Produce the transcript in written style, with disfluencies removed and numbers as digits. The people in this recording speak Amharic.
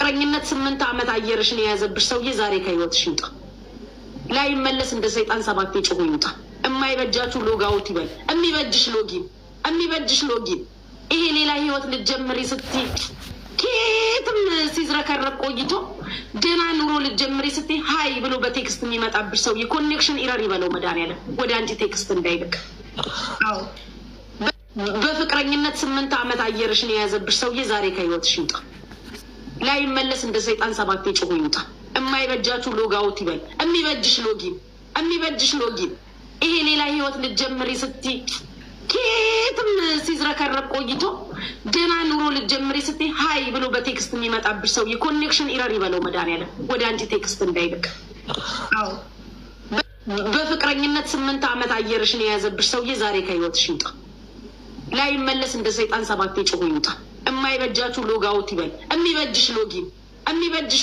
በፍቅረኝነት 8 ዓመት አየርሽን የያዘብሽ ሰውዬ ዛሬ ከህይወትሽ ይውጣ። ላይ መለስ እንደ ሰይጣን 7 ጮሆ ይውጣ። የማይበጃችሁ ሎጋውት ይበል። የሚበጅሽ ሎጊን ይሄ ሌላ ህይወት ልትጀምሪ ስትይ ኬትም ሲዝረከረቅ ቆይቶ ደህና ኑሮ ልትጀምሪ ስትይ ሀይ ብሎ በቴክስት የሚመጣብሽ ሰውዬ ኮኔክሽን ኢረር ይበለው መድኃኒዓለም ወደ አንቺ ቴክስት እንዳይልክ። አዎ በፍቅረኝነት 8 ዓመት አየርሽን የያዘብሽ ሰውዬ ዛሬ ከህይወትሽ ይውጣ። ላይ መለስ እንደ ሰይጣን 7 ጮሆ ይውጣ። የማይበጃችሁ ሎጋውት ይበል። የሚበጅሽ ሎጊን ይሄ ሌላ ህይወት ልትጀምሪ ስትይ ኬትም ሲዝረከረቅ ቆይቶ ደህና ኑሮ ልትጀምሪ ስትይ ሀይ ብሎ በቴክስት የሚመጣብሽ ሰውዬ ኮኔክሽን ኢረር ይበለው መድኃኒዓለም ወደ አንቺ ቴክስት እንዳይልክ። አዎ በፍቅረኝነት 8 ዓመት አየርሽን የያዘብሽ ሰውዬ ዛሬ ከህይወትሽ ይውጣ። ላይ መለስ እንደ ሰይጣን 7 ጮሆ ይውጣ። የማይበጃችሁ ሎጋውት ይበል። የሚበጅሽ